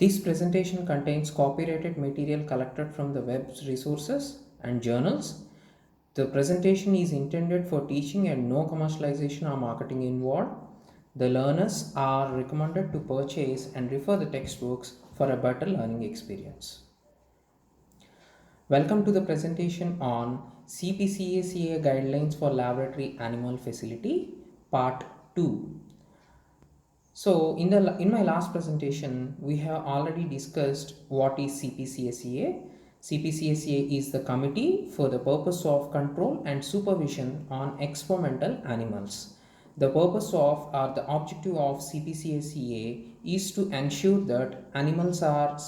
This presentation contains copyrighted material collected from the web resources and journals. The presentation is intended for teaching and no commercialization or marketing involved. The learners are recommended to purchase and refer the textbooks for a better learning experience. Welcome to the presentation on CPCACA Guidelines for Laboratory Animal Facility, Part 2. So in my last presentation, we have already discussed what is CPCACA. CPCACA is the Committee for the Purpose of Control and Supervision on Experimental Animals. The purpose of or the objective of CPCACA is to ensure that animals are not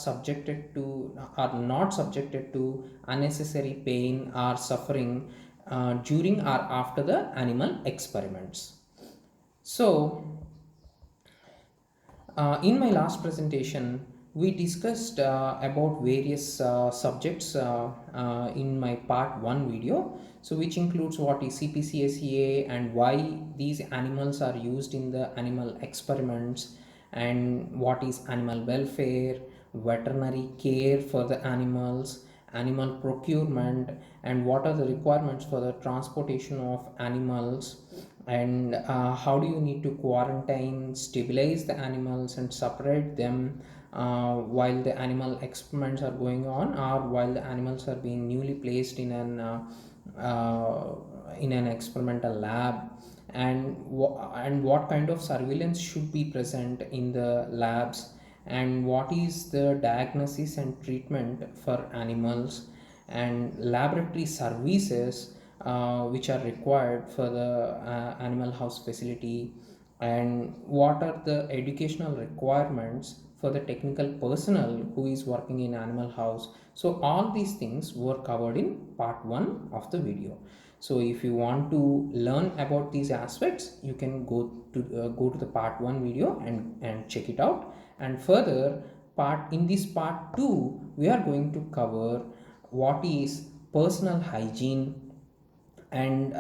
subjected to unnecessary pain or suffering during or after the animal experiments. So in my last presentation, we discussed about various subjects in my part 1 video, so which includes what is CPCACA and why these animals are used in the animal experiments, and what is animal welfare, veterinary care for the animals, animal procurement, and what are the requirements for the transportation of animals, and how do you need to quarantine, stabilize the animals and separate them while the animal experiments are going on, or while the animals are being newly placed in an experimental lab, and what kind of surveillance should be present in the labs, and what is the diagnosis and treatment for animals, and laboratory services which are required for the animal house facility, and what are the educational requirements for the technical personnel who is working in animal house. So all these things were covered in part 1 of the video. So if you want to learn about these aspects, you can go to the part 1 video and check it out. And further, in this part 2, we are going to cover what is personal hygiene, and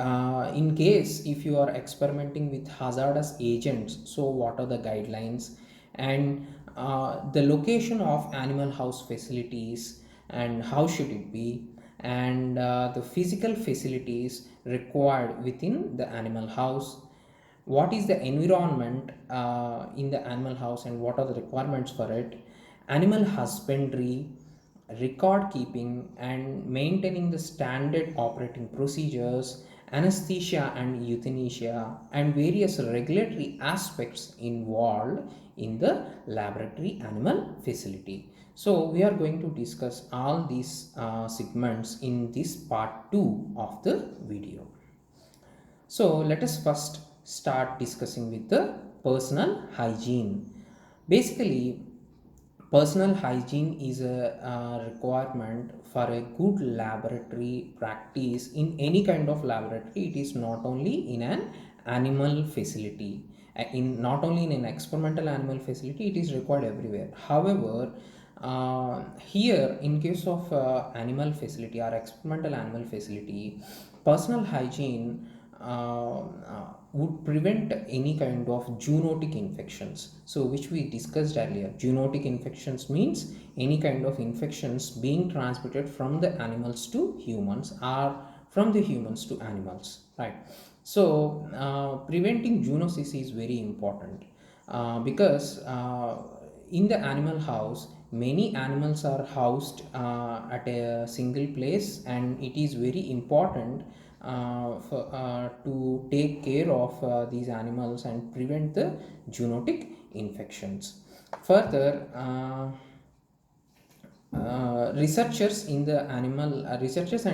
in case if you are experimenting with hazardous agents, so what are the guidelines, and the location of animal house facilities and how should it be, and the physical facilities required within the animal house, what is the environment in the animal house and what are the requirements for it, animal husbandry, record keeping and maintaining the standard operating procedures, anesthesia and euthanasia, and various regulatory aspects involved in the laboratory animal facility. So we are going to discuss all these segments in this part 2 of the video. So let us first start discussing with the personal hygiene. Basically, personal hygiene is a requirement for a good laboratory practice in any kind of laboratory. It is not only in an animal facility, in not only in an experimental animal facility, it is required everywhere. However, here in case of animal facility or experimental animal facility, personal hygiene would prevent any kind of zoonotic infections, so which we discussed earlier. Zoonotic infections means any kind of infections being transmitted from the animals to humans or from the humans to animals, right? So preventing zoonosis is very important because in the animal house many animals are housed at a single place, and it is very important to take care of these animals and prevent the zoonotic infections. Further, researchers and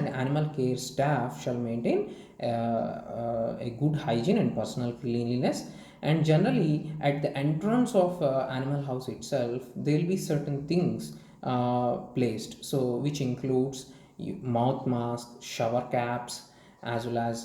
animal care staff shall maintain a good hygiene and personal cleanliness, and generally at the entrance of animal house itself there will be certain things placed, so which includes mouth mask, shower caps, as well as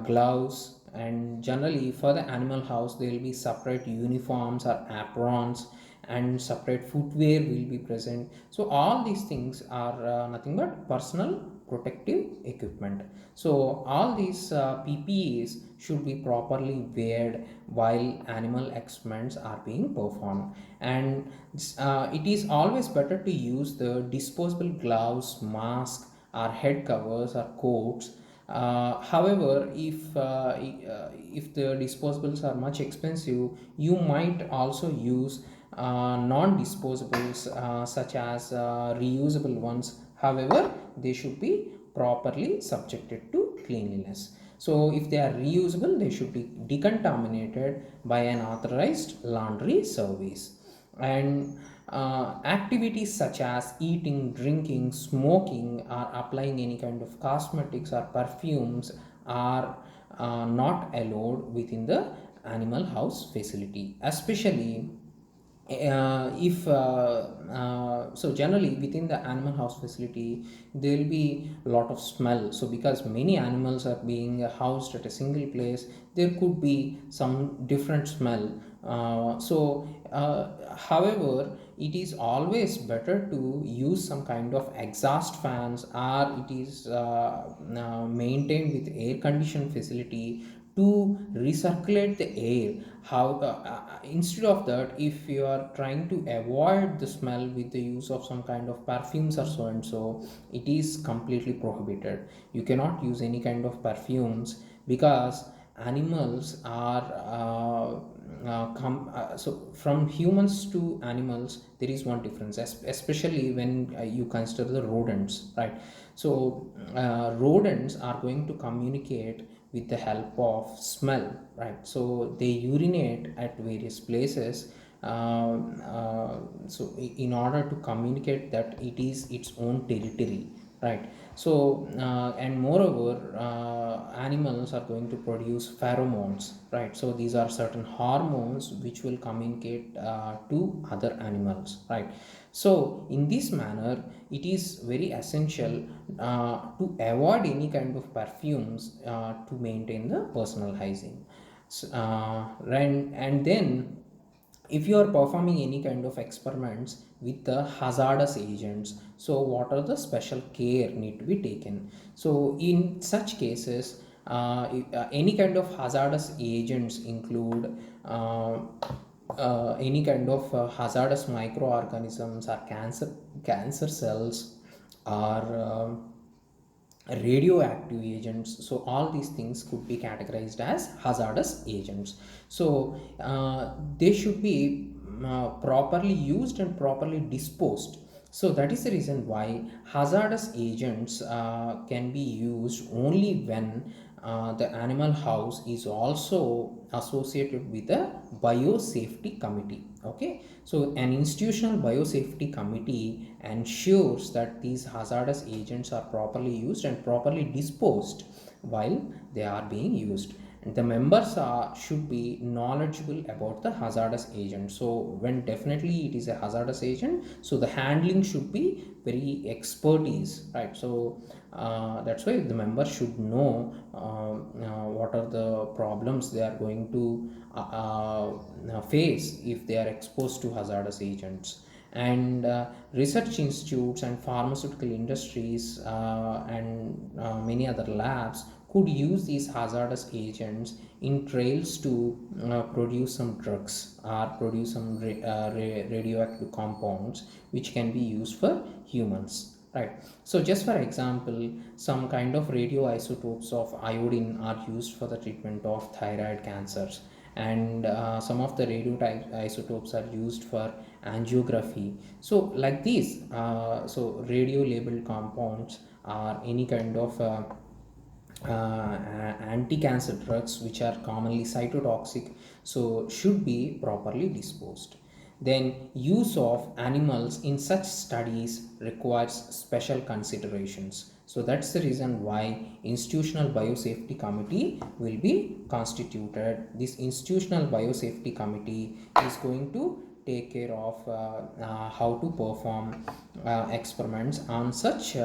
gloves, and generally for the animal house there will be separate uniforms or aprons, and separate footwear will be present. So all these things are nothing but personal protective equipment. So all these PPEs should be properly weared while animal experiments are being performed. And it is always better to use the disposable gloves, mask, or head covers or coats. However, if the disposables are much expensive, you might also use non-disposables such as reusable ones. However, they should be properly subjected to cleanliness. So if they are reusable, they should be decontaminated by an authorized laundry service. And activities such as eating, drinking, smoking, or applying any kind of cosmetics or perfumes are not allowed within the animal house facility, especially if so generally within the animal house facility there will be a lot of smell. So because many animals are being housed at a single place, there could be some different smell. However, it is always better to use some kind of exhaust fans, or it is maintained with air conditioned facility to recirculate the air. Instead of that, if you are trying to avoid the smell with the use of some kind of perfumes or so and so, it is completely prohibited. You cannot use any kind of perfumes, because animals are so from humans to animals there is one difference, especially when you consider the rodents, right? So rodents are going to communicate with the help of smell, right? So they urinate at various places, in order to communicate that it is its own territory, right? So and moreover, animals are going to produce pheromones, right? So these are certain hormones which will communicate to other animals, right? So in this manner, it is very essential to avoid any kind of perfumes to maintain the personal hygiene. And then if you are performing any kind of experiments with the hazardous agents, so what are the special care need to be taken? So in such cases, any kind of hazardous agents include any kind of hazardous microorganisms or cancer cells, or radioactive agents. So all these things could be categorized as hazardous agents. So they should be properly used and properly disposed. So that is the reason why hazardous agents can be used only when the animal house is also associated with a biosafety committee. Okay, so an institutional biosafety committee ensures that these hazardous agents are properly used and properly disposed while they are being used. And the members should be knowledgeable about the hazardous agent. So when definitely it is a hazardous agent, so the handling should be very expertise, right? So that's why the members should know what are the problems they are going to face if they are exposed to hazardous agents. And research institutes and pharmaceutical industries and many other labs could use these hazardous agents in trials to produce some drugs or produce some radioactive compounds which can be used for humans, right? So just for example, some kind of radioisotopes of iodine are used for the treatment of thyroid cancers, and some of the radiotype isotopes are used for angiography. So like these, so radio labeled compounds are any kind of anti-cancer drugs which are commonly cytotoxic, so should be properly disposed. Then use of animals in such studies requires special considerations. So that's the reason why institutional biosafety committee will be constituted. This institutional biosafety committee is going to take care of how to perform experiments on such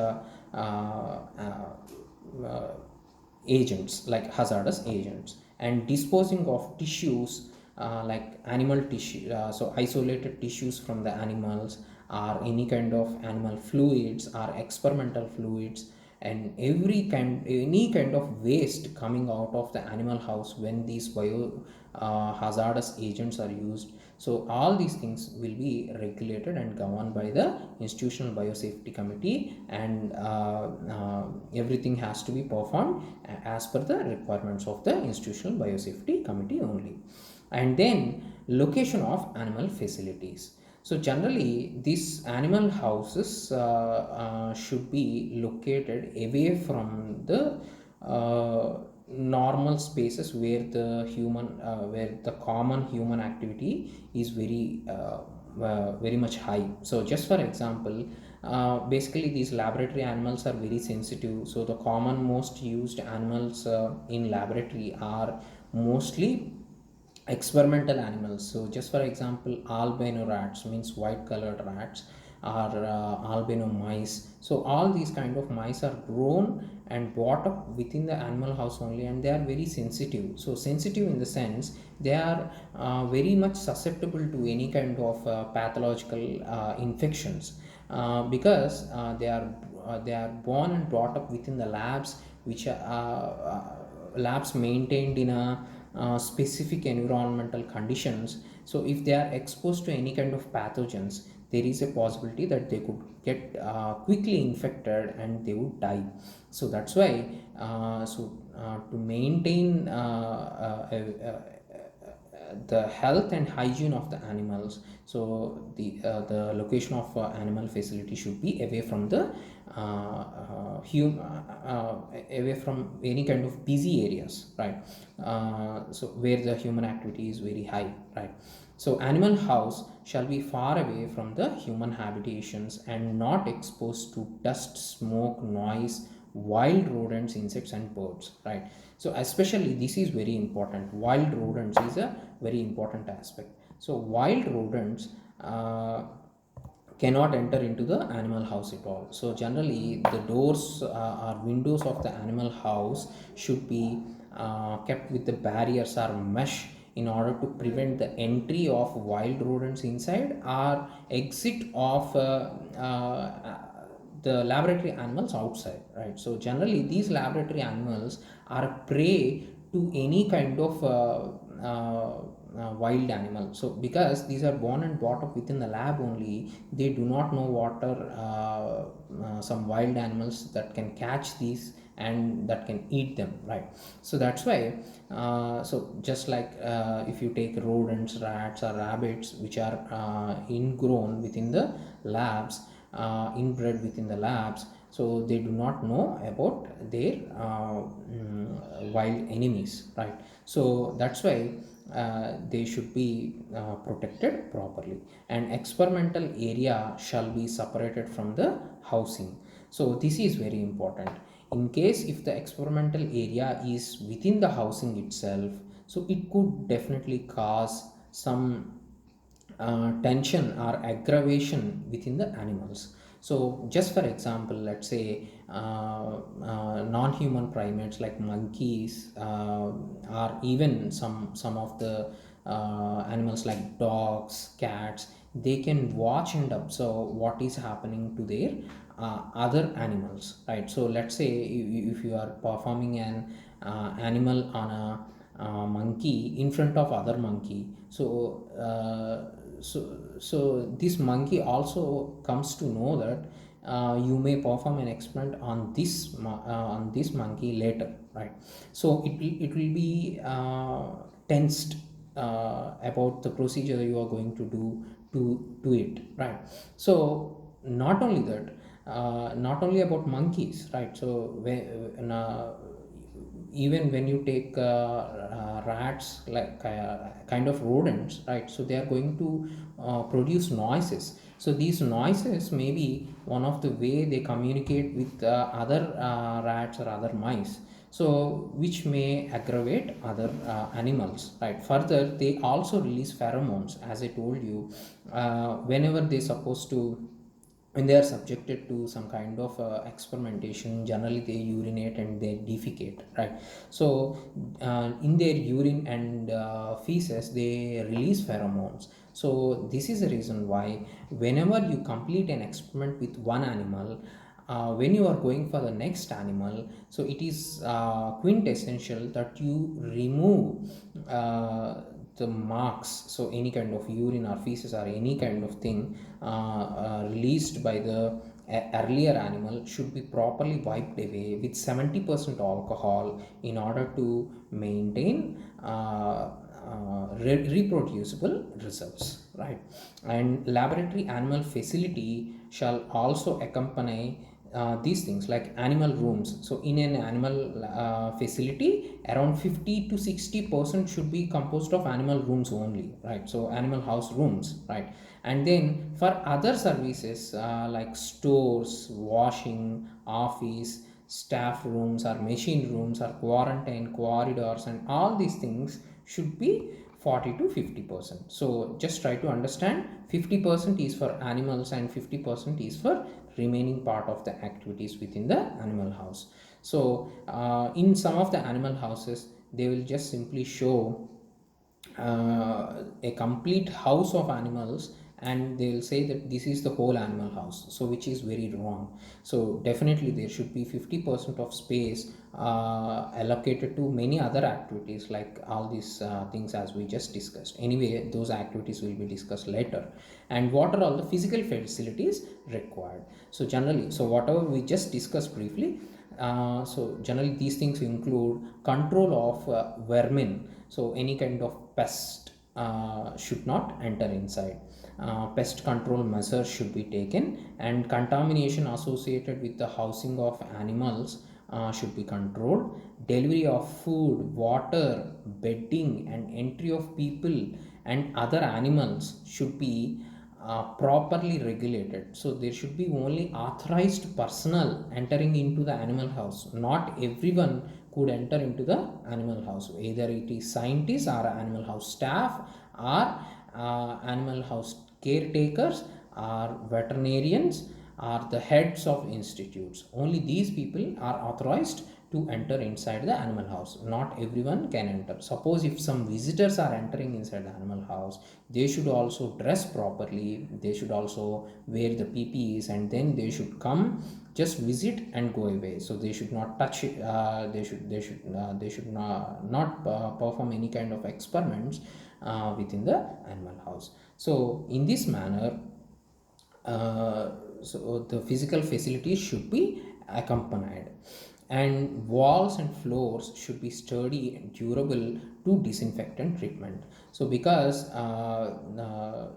agents like hazardous agents, and disposing of tissues like animal tissue, so isolated tissues from the animals, or any kind of animal fluids or experimental fluids, and any kind of waste coming out of the animal house when these bio hazardous agents are used. So all these things will be regulated and governed by the institutional biosafety committee, and everything has to be performed as per the requirements of the institutional biosafety committee only. And then location of animal facilities. So generally these animal houses should be located away from the normal spaces where where the common human activity is very much high. So just for example, basically these laboratory animals are very sensitive, so the common most used animals in laboratory are mostly experimental animals. So just for example, albino rats, means white colored rats, or albino mice. So all these kind of mice are grown and brought up within the animal house only, and they are very sensitive. So sensitive in the sense they are very much susceptible to any kind of pathological infections, because they are born and brought up within the labs, which are labs maintained in a specific environmental conditions. So if they are exposed to any kind of pathogens, there is a possibility that they could get quickly infected and they would die. So that's why to maintain the health and hygiene of the animals, so the location of animal facility should be away from the away from any kind of busy areas, right? So where the human activity is very high, right? So animal house shall be far away from the human habitations and not exposed to dust, smoke, noise, wild rodents, insects and birds, right? So especially this is very important. Wild rodents is a very important aspect. So wild rodents cannot enter into the animal house at all. So generally the doors or windows of the animal house should be kept with the barriers or mesh in order to prevent the entry of wild rodents inside or exit of the laboratory animals outside, right? So generally these laboratory animals are prey to any kind of wild animal. So because these are born and brought up within the lab only, they do not know what are some wild animals that can catch these and that can eat them, right? So that's why so just like if you take rodents, rats or rabbits, which are ingrown within the labs, inbred within the labs, so they do not know about their wild enemies, right? So that's why they should be protected properly, and experimental area shall be separated from the housing. So this is very important. In case if the experimental area is within the housing itself, so it could definitely cause some tension or aggravation within the animals. So just for example, let's say non-human primates like monkeys, or even some of the animals like dogs, cats, they can watch and observe what is happening to their other animals, right? So let's say if you are performing an animal on a monkey in front of other monkey, so this monkey also comes to know that you may perform an experiment on this monkey later, right? So it will be tensed about the procedure you are going to do to it, right? So not only that, not only about monkeys, right? So even when you take rats, like kind of rodents, right? So they are going to produce noises. So these noises may be one of the way they communicate with other rats or other mice, so which may aggravate other animals, right? Further, they also release pheromones, as I told you, whenever they supposed to when they are subjected to some kind of experimentation, generally they urinate and they defecate, right? So in their urine and feces they release pheromones. So this is the reason why whenever you complete an experiment with one animal, when you are going for the next animal, so it is quintessential that you remove the marks. So any kind of urine or feces or any kind of thing released by the earlier animal should be properly wiped away with 70% alcohol in order to maintain reproducible results, right? And laboratory animal facility shall also accompany these things like animal rooms. So in an animal facility, around 50 to 60% should be composed of animal rooms only, right? So animal house rooms, right? And then for other services like stores, washing, office, staff rooms or machine rooms or quarantine corridors and all these things should be 40 to 50%. So just try to understand, 50% is for animals and 50% is for remaining part of the activities within the animal house. So in some of the animal houses they will just simply show a complete house of animals, and they will say that this is the whole animal house, so which is very wrong. So definitely there should be 50% of space allocated to many other activities like all these things as we just discussed. Anyway, those activities will be discussed later. And what are all the physical facilities required? So generally, so whatever we just discussed briefly, so generally these things include control of vermin. So any kind of pest should not enter inside. Pest control measures should be taken, and contamination associated with the housing of animals should be controlled. Delivery of food, water, bedding, and entry of people and other animals should be properly regulated. So there should be only authorized personnel entering into the animal house. Not everyone could enter into the animal house. Either it is scientists or animal house staff or animal house caretakers or veterinarians are the heads of institutes. Only these people are authorized to enter inside the animal house. Not everyone can enter. Suppose if some visitors are entering inside the animal house, they should also dress properly, they should also wear the ppes, and then they should come just visit and go away. So they should not touch it, they should not perform any kind of experiments within the animal house. So in this manner, so the physical facilities should be accompanied, and walls and floors should be sturdy and durable to disinfectant treatment. So because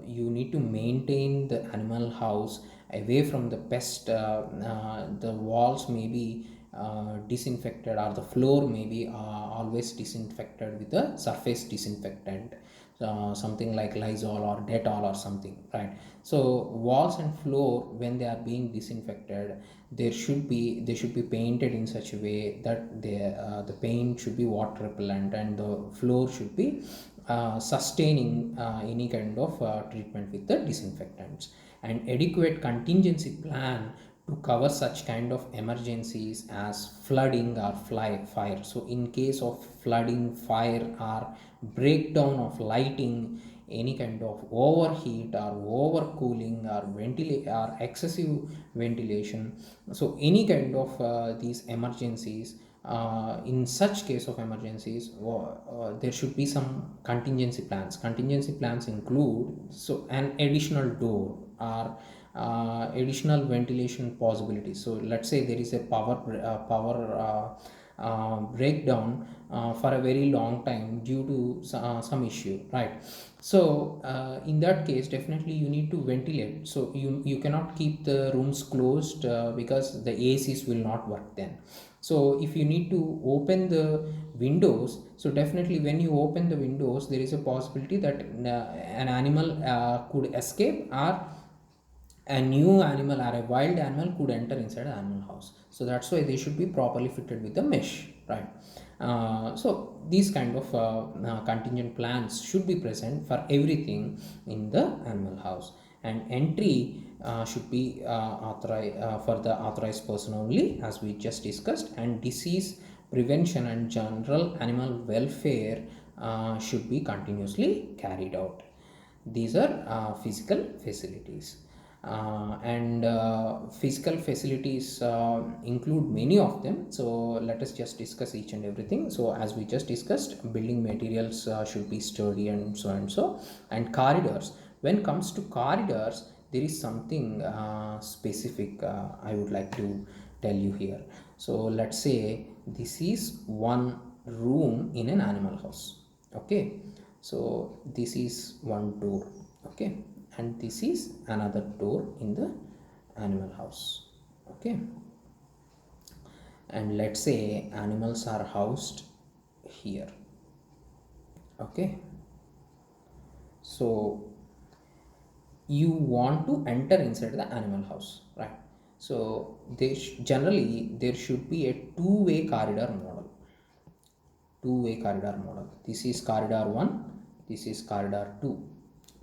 you need to maintain the animal house away from the pest, the walls may be disinfected, or the floor may be always disinfected with a surface disinfectant, something like Lysol or Dettol or something, right? So walls and floor, when they are being disinfected, they should be painted in such a way that the paint should be water repellent, and the floor should be sustaining any kind of treatment with the disinfectants. An adequate contingency plan to cover such kind of emergencies as flooding or fire. So in case of flooding, fire, or breakdown of lighting, any kind of overheat or overcooling or or excessive ventilation, so any kind of these emergencies, in such case of emergencies, there should be some contingency plans. Contingency plans include, so an additional door or additional ventilation possibilities. So let's say there is a power breakdown for a very long time due to some issue, right? So in that case definitely you need to ventilate. So you cannot keep the rooms closed because the ACs will not work then. So if you need to open the windows, so definitely when you open the windows there is a possibility that an animal could escape, or a new animal or a wild animal could enter inside the animal house. So that's why they should be properly fitted with the mesh, right? So these kind of contingent plans should be present for everything in the animal house. And entry should be authorized for the authorized person only, as we just discussed, and disease prevention and general animal welfare should be continuously carried out. These are physical facilities. And physical facilities include many of them, so let us just discuss each and everything. So as we just discussed, building materials should be sturdy and so and so. And corridors, when comes to corridors, there is something specific I would like to tell you here. So let's say this is one room in an animal house. Okay, so this is one door. Okay, and this is another door in the animal house. Okay, and let's say animals are housed here. Okay, so you want to enter inside the animal house, right? So generally there should be a two-way corridor model. Two-way corridor model. This is corridor 1, this is corridor 2,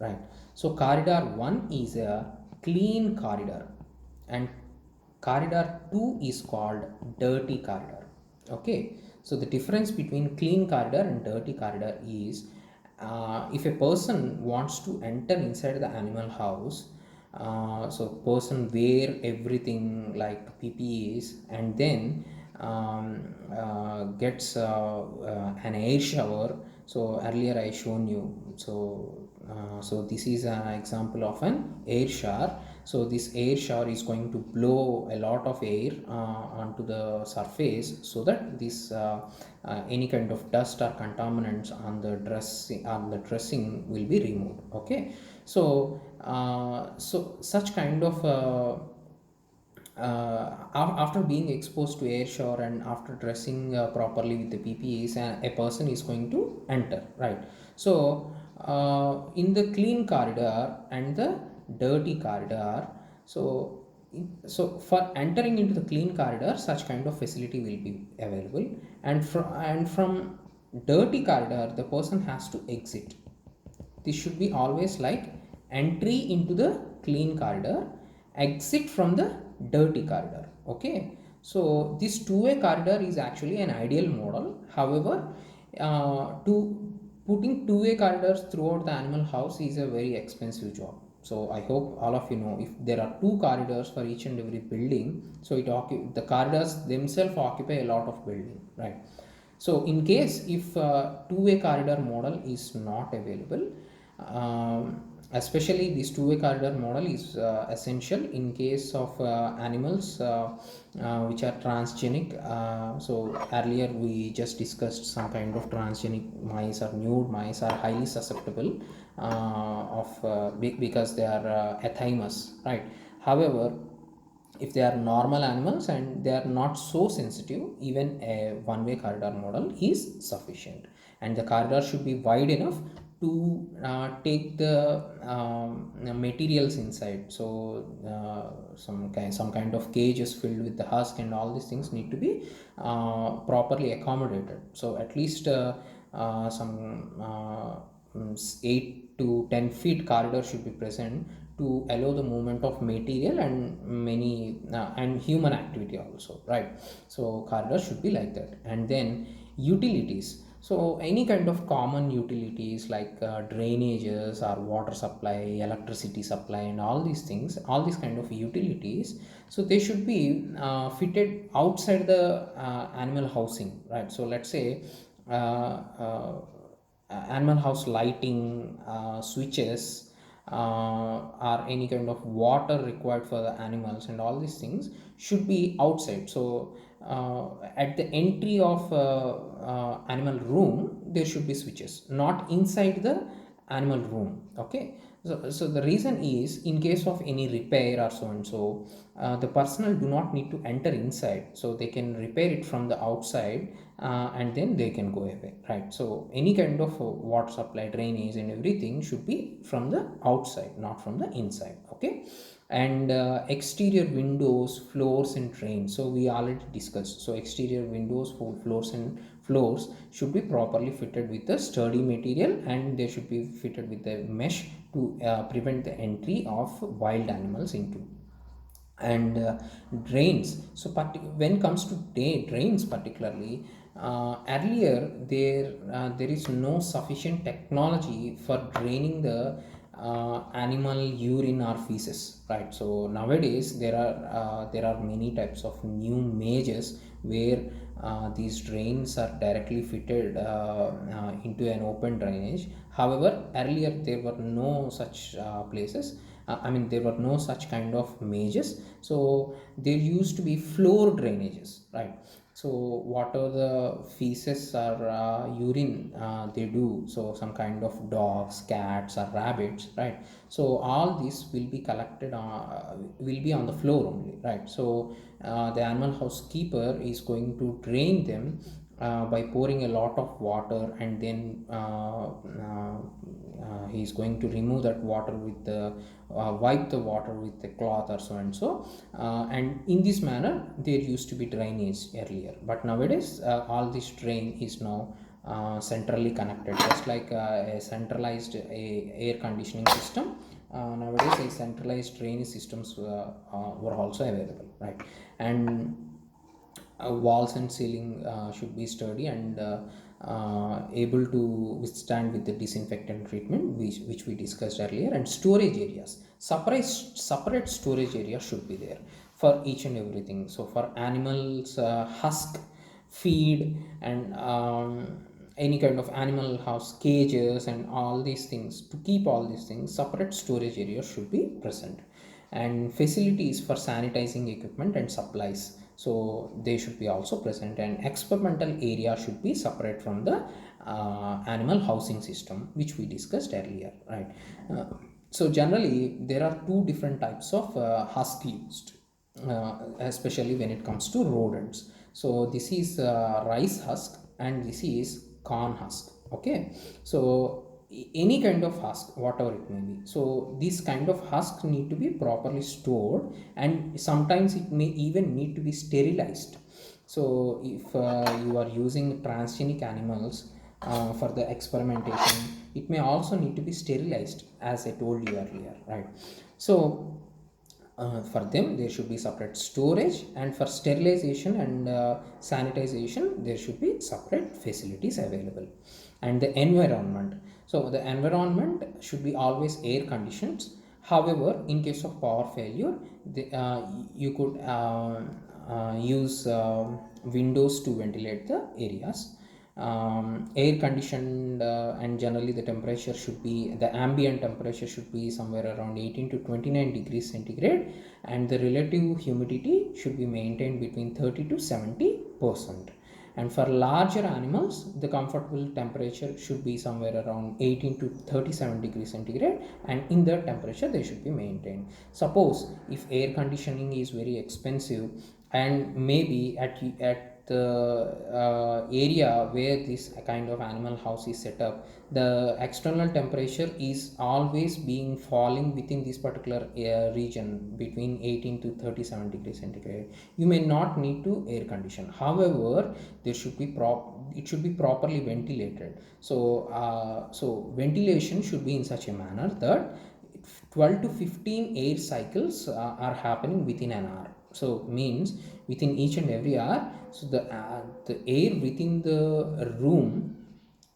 right? So corridor 1 is a clean corridor, and corridor 2 is called dirty corridor. Okay, so the difference between clean corridor and dirty corridor is, if a person wants to enter inside the animal house, so person wear everything like PPEs, and then gets an air shower. So earlier I shown you, so this is an example of an air shower. So this air shower is going to blow a lot of air onto the surface, so that this any kind of dust or contaminants on the dressing will be removed. Okay, so such kind of after being exposed to air shower and after dressing properly with the PPEs, a person is going to enter, right? So in the clean corridor and the dirty corridor, so for entering into the clean corridor, such kind of facility will be available, and from dirty corridor the person has to exit. This should be always like entry into the clean corridor, exit from the dirty corridor. Okay, so this two-way corridor is actually an ideal model. However, to putting two-way corridors throughout the animal house is a very expensive job. So I hope all of you know, if there are two corridors for each and every building, so the corridors themselves occupy a lot of building, right? So in case if two-way corridor model is not available, especially this two-way corridor model is essential in case of animals which are transgenic. So earlier we just discussed some kind of transgenic mice or nude mice are highly susceptible because they are ethymous, right? However, if they are normal animals and they are not so sensitive, even a one-way corridor model is sufficient, and the corridor should be wide enough to take the materials inside. So some kind of cages filled with the husk and all these things need to be properly accommodated. So at least some 8 to 10 feet corridor should be present to allow the movement of material and many and human activity also, right? So corridor should be like that. And then utilities, so any kind of common utilities like drainages or water supply, electricity supply, and all these things, all these kind of utilities, so they should be fitted outside the animal housing, right? So let's say animal house lighting, switches, or any kind of water required for the animals, and all these things should be outside. So at the entry of animal room there should be switches, not inside the animal room. Okay, so the reason is, in case of any repair or so and so, the personnel do not need to enter inside, so they can repair it from the outside, and then they can go away, right? So any kind of water supply, drainage, and everything should be from the outside, not from the inside. Okay, and exterior windows, floors, and drains, so we already discussed. So exterior windows, floors, and floors should be properly fitted with the sturdy material, and they should be fitted with the mesh to prevent the entry of wild animals into. And drains, so when comes to drains particularly, earlier there is no sufficient technology for draining the animal urine or feces, right? So nowadays there are many types of new mazes where these drains are directly fitted into an open drainage. However, earlier there were no such places. I mean, there were no such kind of mazes. So there used to be floor drainages, right? So whatever the feces or urine they do, so some kind of dogs, cats, or rabbits, right? So all this will be collected, will be on the floor only, right? So the animal housekeeper is going to drain them by pouring a lot of water, and then he is going to remove that water with the wipe the water with the cloth or so and so. And in this manner there used to be drainage earlier, but nowadays all this drain is now centrally connected, just like a centralized air conditioning system. Nowadays a centralized drainage systems were also available, right? And walls and ceiling should be sturdy and able to withstand with the disinfectant treatment, which we discussed earlier. And storage areas, separate storage area should be there for each and everything. So for animals husk, feed, and any kind of animal house cages and all these things, to keep all these things, separate storage areas should be present. And facilities for sanitizing equipment and supplies, so they should be also present. And experimental area should be separate from the animal housing system, which we discussed earlier, right? So generally there are two different types of husk used, especially when it comes to rodents. So this is rice husk and this is corn husk, okay? So any kind of husk, whatever it may be, so this kind of husk need to be properly stored, and sometimes it may even need to be sterilized. So if you are using transgenic animals for the experimentation, it may also need to be sterilized, as I told you earlier, right? So for them there should be separate storage, and for sterilization and sanitization there should be separate facilities available. And the environment, so the environment should be always air conditioned. However, in case of power failure, you could use windows to ventilate the areas. Air conditioned, and generally the temperature should be, the ambient temperature should be somewhere around 18 to 29 degrees centigrade, and the relative humidity should be maintained between 30 to 70%. And for larger animals, the comfortable temperature should be somewhere around 18 to 37 degrees centigrade, and in that temperature they should be maintained. Suppose if air conditioning is very expensive, and maybe at the area where this kind of animal house is set up, the external temperature is always being falling within this particular region between 18 to 37 degrees centigrade, you may not need to air condition. However, there should be it should be properly ventilated. So so ventilation should be in such a manner that 12 to 15 air cycles are happening within an hour. So means within each and every hour, so the air within the room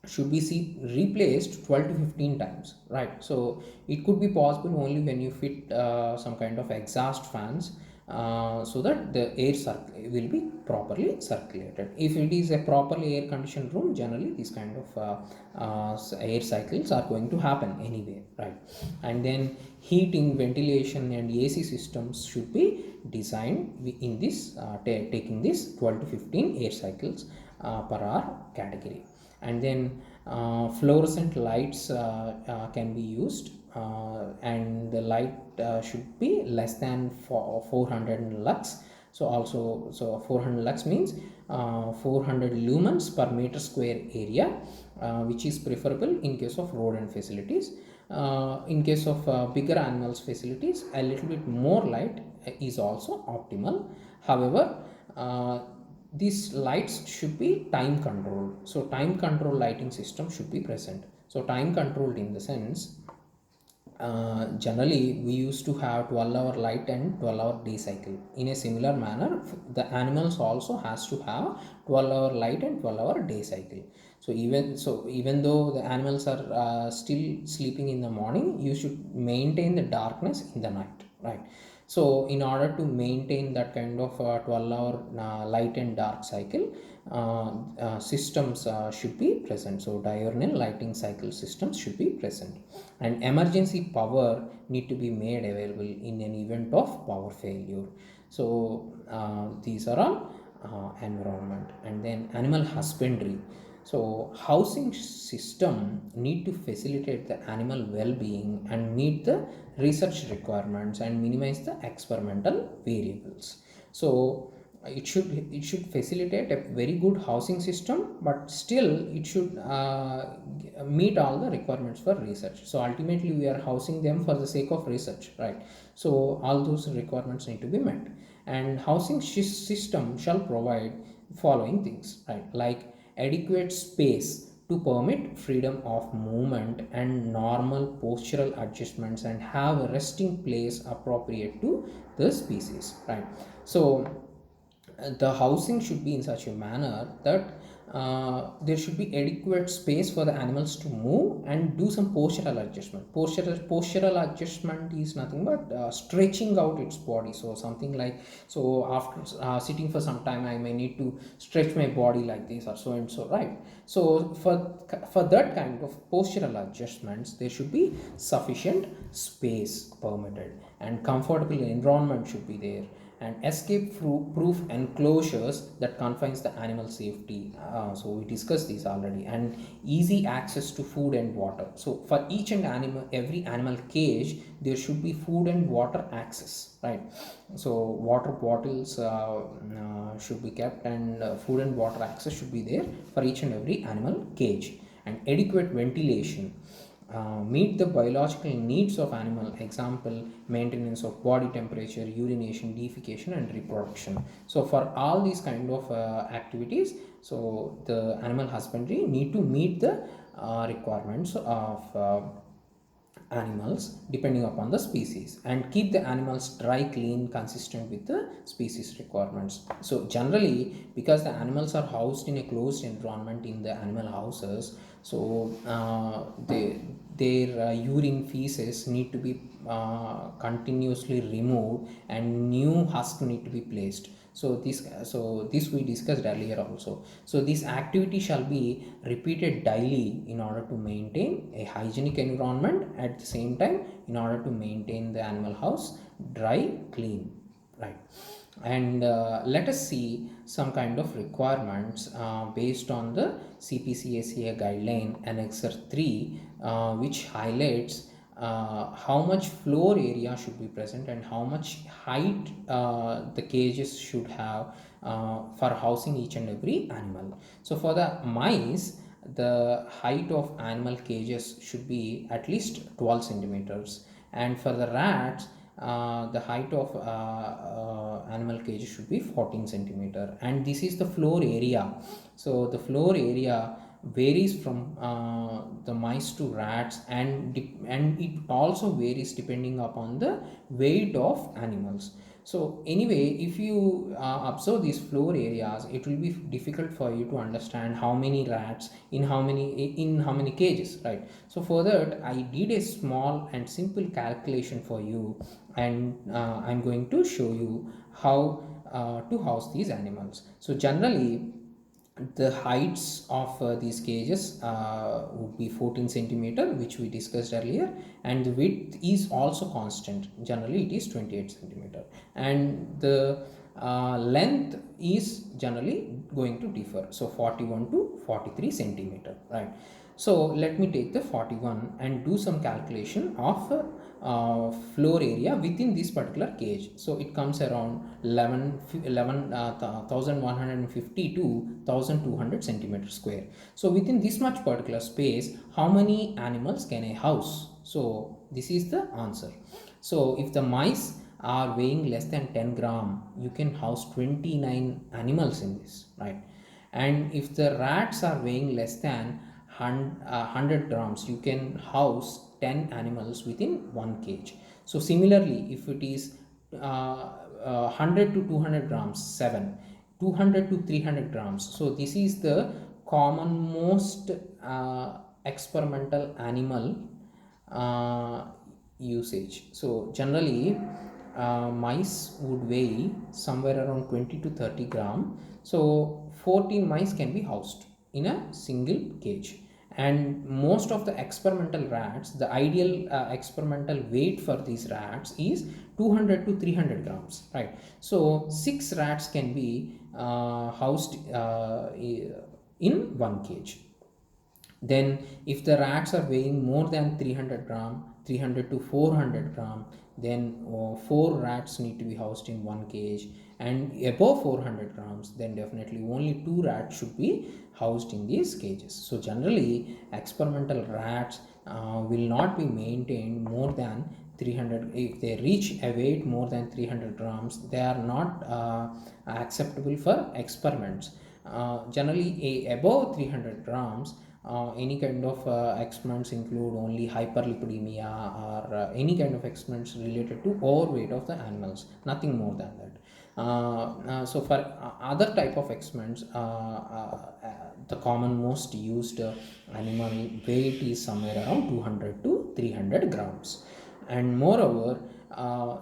should be replaced 12 to 15 times, right? So it could be possible only when you fit some kind of exhaust fans, so that the will be properly circulated. If it is a properly air conditioned room, generally these kind of air cycles are going to happen anyway, right? And then heating, ventilation, and AC systems should be designed in this taking this 12 to 15 air cycles per hour category. And then fluorescent lights can be used, and the light should be less than 400 lux. So also, so 400 lux means 400 lumens per meter square area, which is preferable in case of rodent facilities. In case of bigger animals facilities, a little bit more light is also optimal. However, these lights should be time controlled. So time control lighting system should be present. So time controlled in the sense, Generally we used to have 12-hour light and 12-hour day cycle. In a similar manner, the animals also has to have 12-hour light and 12-hour day cycle. Even though the animals are still sleeping in the morning, you should maintain the darkness in the night, right? So in order to maintain that kind of 12-hour light and dark cycle, systems should be present. So diurnal lighting cycle systems should be present, and emergency power need to be made available in an event of power failure. So these are all environment. And then animal husbandry. So housing system need to facilitate the animal well-being and meet the research requirements and minimize the experimental variables. So it should facilitate a very good housing system, but still it should meet all the requirements for research. So ultimately we are housing them for the sake of research, right? So all those requirements need to be met. And housing system shall provide following things, right? Like adequate space to permit freedom of movement and normal postural adjustments, and have a resting place appropriate to the species, right? So the housing should be in such a manner that there should be adequate space for the animals to move and do some postural adjustment. Postural adjustment is nothing but stretching out its body. So something like, so after sitting for some time, I may need to stretch my body like this or so and so, right? So for that kind of postural adjustments, there should be sufficient space permitted, and comfortable environment should be there, and escape proof enclosures that confines the animal safety. So we discussed this already. And easy access to food and water. So for each and animal, every animal cage, there should be food and water access, right? So water bottles should be kept, and food and water access should be there for each and every animal cage. And adequate ventilation, meet the biological needs of animal. Example, maintenance of body temperature, urination, defecation, and reproduction. So for all these kind of activities, so the animal husbandry need to meet the requirements of animals depending upon the species, and keep the animals dry, clean, consistent with the species requirements. So generally, because the animals are housed in a closed environment in the animal houses, so their urine, feces need to be continuously removed, and new husk need to be placed. So this we discussed earlier also. So this activity shall be repeated daily in order to maintain a hygienic environment, at the same time in order to maintain the animal house dry, clean, right? And let us see some kind of requirements based on the CPCSA guideline annexer 3, which highlights how much floor area should be present, and how much height the cages should have for housing each and every animal. So for the mice, the height of animal cages should be at least 12 centimeters, and for the rats, the height of animal cages should be 14 centimeter. And this is the floor area. So the floor area varies from the mice to rats, and it also varies depending upon the weight of animals. So anyway, if you observe these floor areas, it will be difficult for you to understand how many rats in how many cages, right? So for that, I did a small and simple calculation for you, and I'm going to show you how to house these animals. So generally, the heights of these cages would be 14 centimeter, which we discussed earlier, and the width is also constant. Generally it is 28 centimeter, and the length is generally going to differ, so 41 to 43 centimeter, right? So let me take the 41 and do some calculation of floor area within this particular cage. So it comes around 11,150 to 1,200 centimeter square. So within this much particular space, how many animals can I house? So this is the answer. So if the mice are weighing less than 10 gram, you can house 29 animals in this, right? And if the rats are weighing less than 100 grams, you can house 10 animals within one cage. So similarly, if it is 100 to 200 grams, 7, 200 to 300 grams. So this is the common most experimental animal uh, usage. So generally, mice would weigh somewhere around 20 to 30 gram. So 14 mice can be housed in a single cage. And most of the experimental rats, the ideal experimental weight for these rats is 200 to 300 grams, right? So 6 rats can be housed in one cage. Then if the rats are weighing more than 300 gram, 300 to 400 gram, then 4 rats need to be housed in one cage. And above 400 grams, then definitely only 2 rats should be housed in these cages. So generally experimental rats will not be maintained more than 300. If they reach a weight more than 300 grams, they are not acceptable for experiments. Generally above 300 grams, any kind of experiments include only hyperlipidemia or any kind of experiments related to overweight of the animals, nothing more than that. So for other type of experiments, the common most used animal weight is somewhere around 200 to 300 grams. And moreover,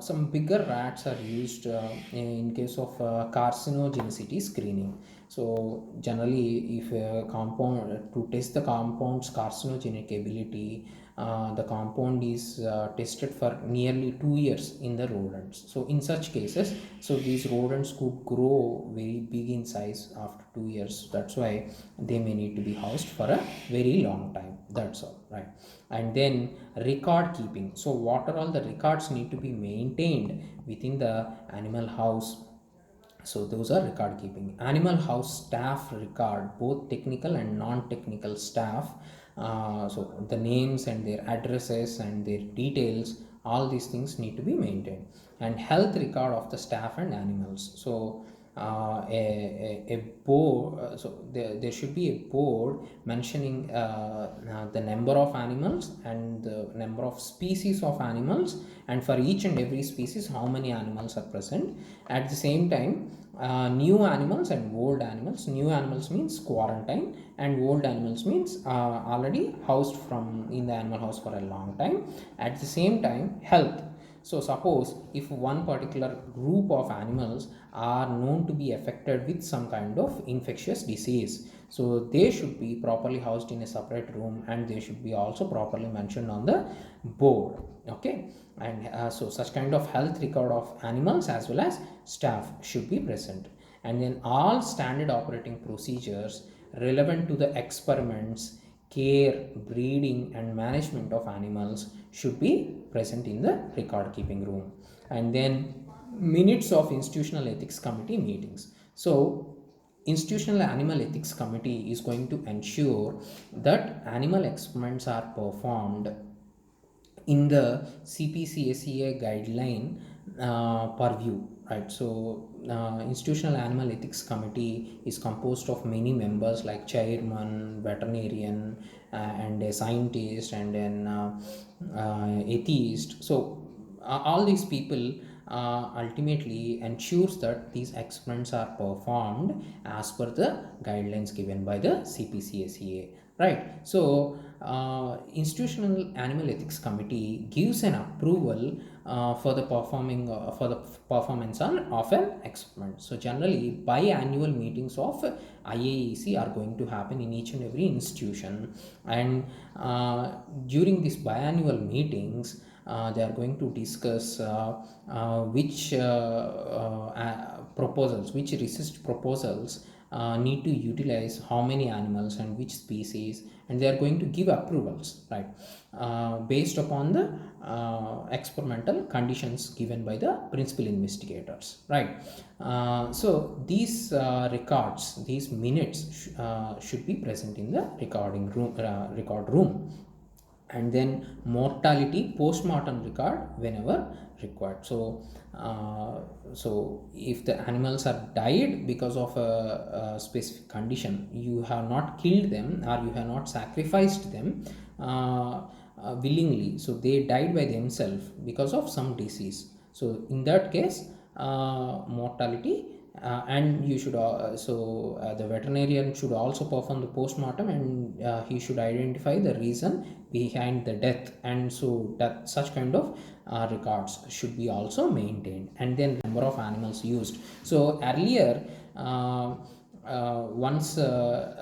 some bigger rats are used in case of carcinogenicity screening. So generally, if a compound, to test the compound's carcinogenic ability, the compound is tested for nearly 2 years in the rodents. So in such cases, so these rodents could grow very big in size after 2 years. That's why they may need to be housed for a very long time. That's all, right? And then record keeping. So what are all the records need to be maintained within the animal house? So those are record keeping. Animal house staff record both technical and non-technical staff. So the names and their addresses and their details, all these things need to be maintained. And health record of the staff and animals. So a board, so there should be a board mentioning the number of animals and the number of species of animals, and for each and every species how many animals are present. At the same time, new animals and old animals. New animals means quarantine, and old animals means already housed from in the animal house for a long time. At the same time, health. So suppose if one particular group of animals are known to be affected with some kind of infectious disease, so they should be properly housed in a separate room, and they should be also properly mentioned on the board. Okay. And so such kind of health record of animals as well as staff should be present. And then all standard operating procedures relevant to the experiments, care, breeding and management of animals should be present in the record keeping room. And then minutes of institutional ethics committee meetings. So institutional animal ethics committee is going to ensure that animal experiments are performed in the CPCSEA guideline purview, right? So institutional animal ethics committee is composed of many members like chairman, veterinarian, and a scientist, and then atheist. So all these people ultimately ensures that these experiments are performed as per the guidelines given by the CPCSEA, right? So institutional animal ethics committee gives an approval for the performance of an experiment. So generally biannual meetings of IAEC are going to happen in each and every institution, and during these biannual meetings they are going to discuss which proposals, which research proposals need to utilize how many animals and which species, and they are going to give approvals, right, based upon the experimental conditions given by the principal investigators, right. So these records, these minutes should be present in the recording room, record room. And then mortality post-mortem record whenever required. So so if the animals are died because of a specific condition, you have not killed them or you have not sacrificed them, willingly, so they died by themselves because of some disease. So in that case, mortality, and you should the veterinarian should also perform the post-mortem, and he should identify the reason behind the death, and so that such kind of records should be also maintained. And then number of animals used. So earlier, once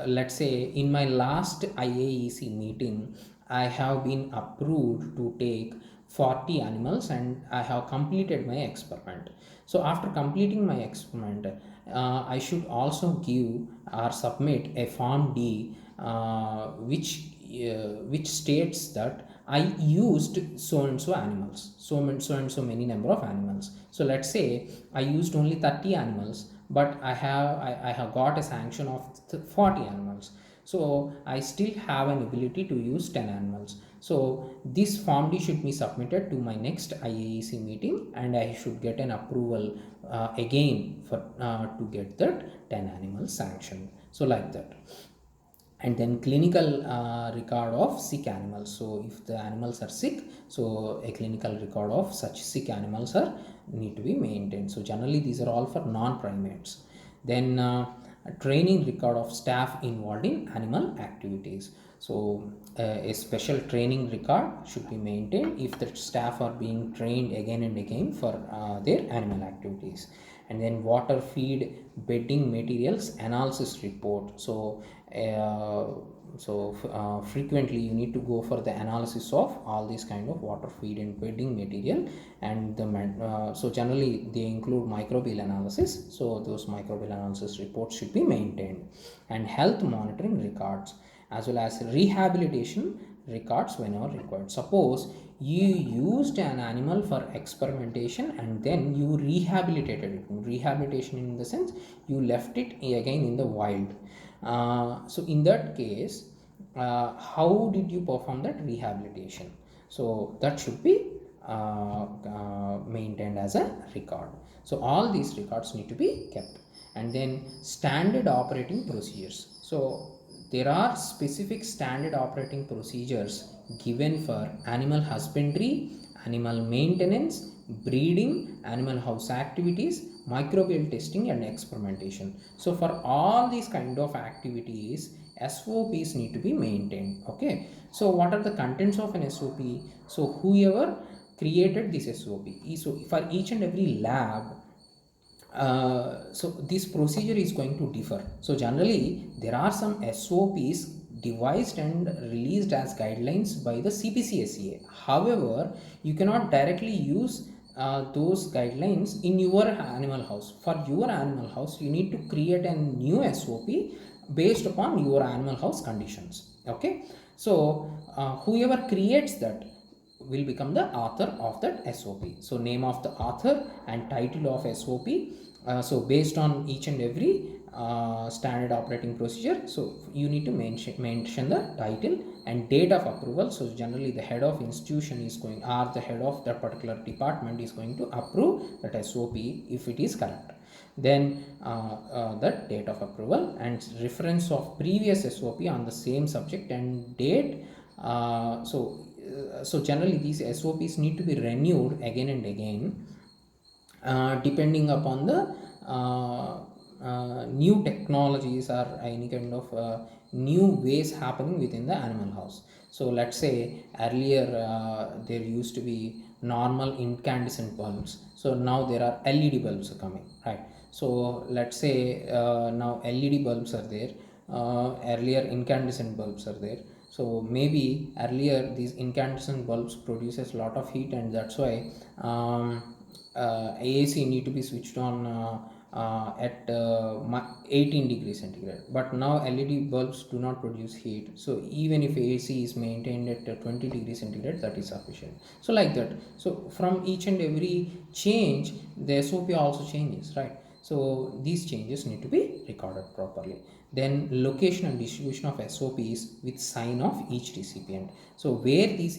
let's say in my last IAEC meeting, I have been approved to take 40 animals, and I have completed my experiment. So after completing my experiment, I should also give or submit a form D, which states that I used so and so animals, so and so many number of animals. So let's say I used only 30 animals, but I have got a sanction of 40 animals. So I still have an ability to use 10 animals. So this form D should be submitted to my next IAEC meeting, and I should get an approval again for to get that 10 animals sanctioned. So like that. And then clinical record of sick animals. So if the animals are sick, so a clinical record of such sick animals are need to be maintained. So generally these are all for non-primates. Then a training record of staff involved in animal activities. So a special training record should be maintained if the staff are being trained again and again for their animal activities. And then water feed bedding materials analysis report. So frequently you need to go for the analysis of all these kind of water feed and bedding material, and so generally they include microbial analysis. So those microbial analysis reports should be maintained. And health monitoring records, as well as rehabilitation records whenever required. Suppose you used an animal for experimentation and then you rehabilitated it. Rehabilitation in the sense you left it again in the wild. So in that case, how did you perform that rehabilitation? So that should be maintained as a record. So all these records need to be kept. And then standard operating procedures. So there are specific standard operating procedures given for animal husbandry, animal maintenance, breeding, animal house activities, microbial testing, and experimentation. So for all these kind of activities, SOPs need to be maintained. Okay, so what are the contents of an SOP? So whoever created this SOP, so for each and every lab, so this procedure is going to differ. So generally there are some SOPs devised and released as guidelines by the CPCSEA. However, you cannot directly use those guidelines in your animal house. For your animal house, you need to create a new SOP based upon your animal house conditions. Okay, so whoever creates that will become the author of that SOP. So name of the author and title of SOP. So based on each and every standard operating procedure, so you need to mention the title and date of approval. So generally the head of institution is going, or the head of that particular department is going to approve that SOP if it is correct. Then that date of approval and reference of previous SOP on the same subject and date. So generally these SOPs need to be renewed again and again, depending upon the new technologies or any kind of new ways happening within the animal house. So let's say earlier there used to be normal incandescent bulbs. So now there are LED bulbs coming, right? So let's say now LED bulbs are there. Earlier incandescent bulbs are there. So maybe earlier these incandescent bulbs produces a lot of heat, and that's why AC need to be switched on at 18 degrees centigrade. But now LED bulbs do not produce heat. So even if AC is maintained at 20 degrees centigrade, that is sufficient. So like that. So from each and every change, the SOP also changes, right? So these changes need to be recorded properly. Then location and distribution of SOPs with sign of each recipient. So where these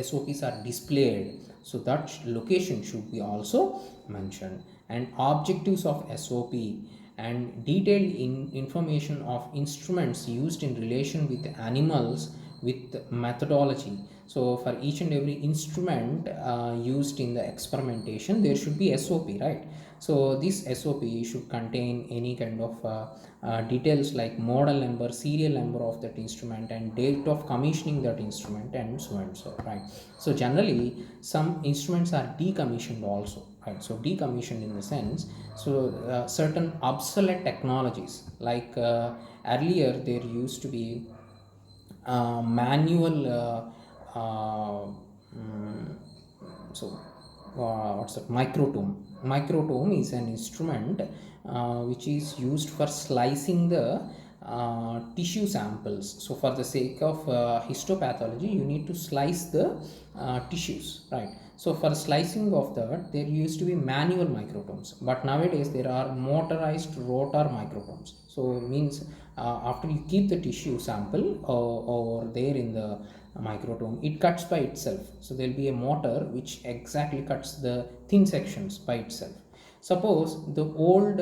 SOPs are displayed, so that location should be also mentioned. And objectives of SOP and detailed information of instruments used in relation with animals with methodology. So for each and every instrument used in the experimentation, there should be SOP, right? So this SOP should contain any kind of details like model number, serial number of that instrument, and date of commissioning that instrument, and so and so, right? So generally some instruments are decommissioned also, right? So decommissioned in the sense, so certain obsolete technologies like earlier there used to be manual so what's that, microtome is an instrument which is used for slicing the tissue samples. So for the sake of histopathology, you need to slice the tissues, right? So for slicing of that, there used to be manual microtomes, but nowadays there are motorized rotor microtomes. So means after you keep the tissue sample over there in the microtome, it cuts by itself. So there will be a motor which exactly cuts the thin sections by itself. Suppose the old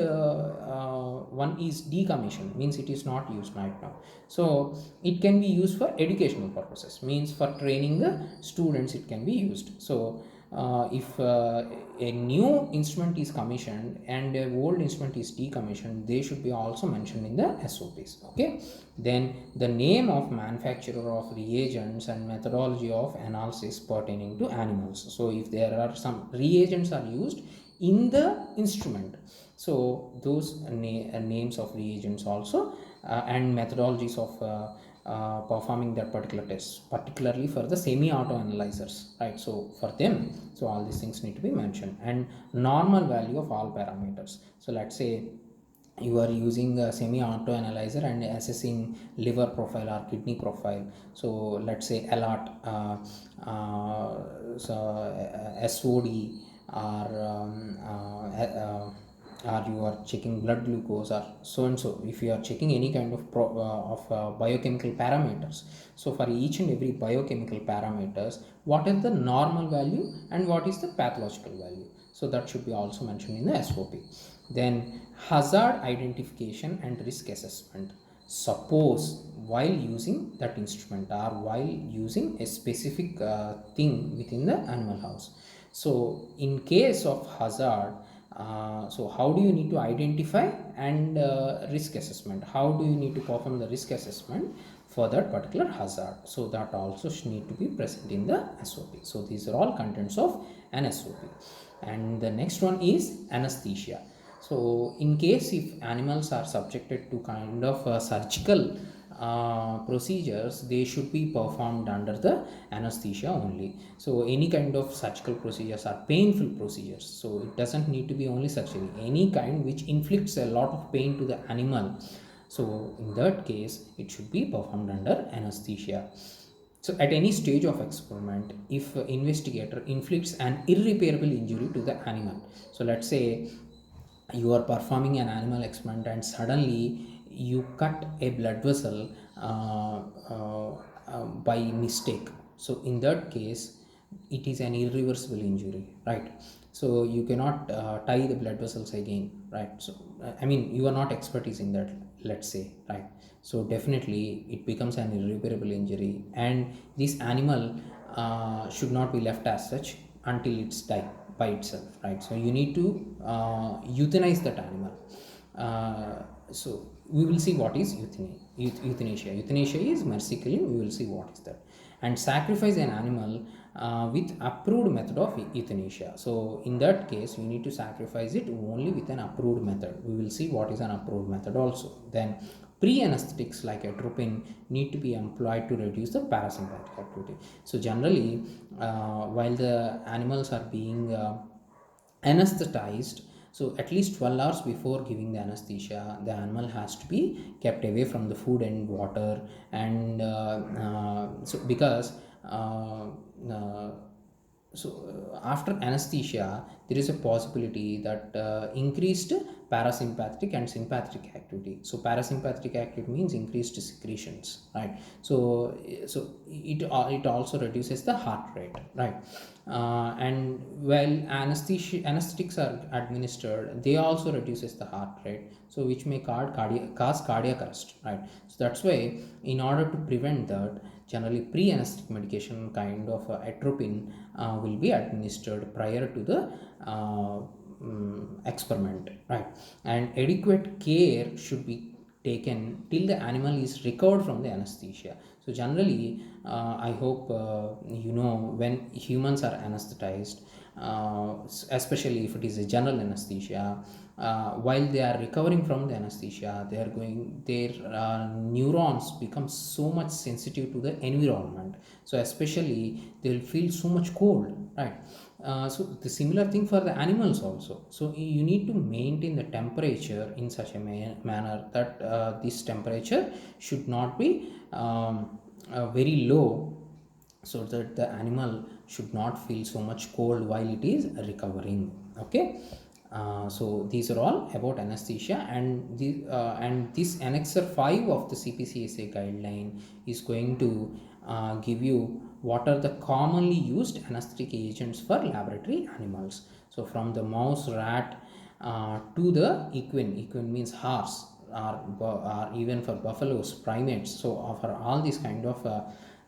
one is decommissioned, means it is not used right now. So it can be used for educational purposes, means for training the students it can be used. So if a new instrument is commissioned and a old instrument is decommissioned, they should be also mentioned in the SOPs. Okay, then the name of manufacturer of reagents and methodology of analysis pertaining to animals. So if there are some reagents are used in the instrument, so those names of reagents also and methodologies of performing that particular test, particularly for the semi-auto analyzers, right? So for them, so all these things need to be mentioned, and normal value of all parameters. So let's say you are using a semi-auto analyzer and assessing liver profile or kidney profile. So let's say alert SOD, or you are checking blood glucose or so and so. If you are checking any kind of biochemical parameters, so for each and every biochemical parameters, what is the normal value and what is the pathological value, so that should be also mentioned in the SOP. Then hazard identification and risk assessment. Suppose while using that instrument or while using a specific thing within the animal house, so in case of hazard, so how do you need to identify, and risk assessment, how do you need to perform the risk assessment for that particular hazard, so that also need to be present in the SOP. So these are all contents of an SOP. And the next one is anesthesia. So in case if animals are subjected to kind of surgical procedures, they should be performed under the anesthesia only. So any kind of surgical procedures are painful procedures, so it doesn't need to be only surgery, any kind which inflicts a lot of pain to the animal, so in that case it should be performed under anesthesia. So at any stage of experiment, if investigator inflicts an irreparable injury to the animal, so let's say you are performing an animal experiment and suddenly you cut a blood vessel by mistake, so in that case it is an irreversible injury, right? So you cannot tie the blood vessels again, right? So I mean, you are not expertise in that, let's say, right? So definitely it becomes an irreparable injury, and this animal should not be left as such until it's died by itself, right? So you need to euthanize that animal. So we will see what is euthanasia. Euthanasia is mercy killing. We will see what is that. And sacrifice an animal with approved method of euthanasia. So in that case, you need to sacrifice it only with an approved method. We will see what is an approved method also. Then pre-anesthetics like atropine need to be employed to reduce the parasympathetic activity. So generally, while the animals are being anesthetized, so at least 12 hours before giving the anesthesia, the animal has to be kept away from the food and water, and so because uh, after anesthesia there is a possibility that increased parasympathetic and sympathetic activity. So parasympathetic activity means increased secretions, right? So it also reduces the heart rate, right? And while anesthetics are administered, they also reduces the heart rate, so which may cause cardiac arrest, right? So that's why in order to prevent that, Generally pre-anesthetic medication kind of atropine will be administered prior to the experiment, right? And adequate care should be taken till the animal is recovered from the anesthesia. So generally, I hope you know, when humans are anesthetized, especially if it is a general anesthesia, while they are recovering from the anesthesia, they are going, their neurons become so much sensitive to the environment. So especially they will feel so much cold, right? So the similar thing for the animals also. So you need to maintain the temperature in such a manner that this temperature should not be very low, so that the animal should not feel so much cold while it is recovering. Okay. So these are all about anesthesia, and this annexer 5 of the CPCSA guideline is going to give you what are the commonly used anesthetic agents for laboratory animals. So from the mouse, rat, to the equine. Equine means horse, or even for buffaloes, primates. So for all these kind of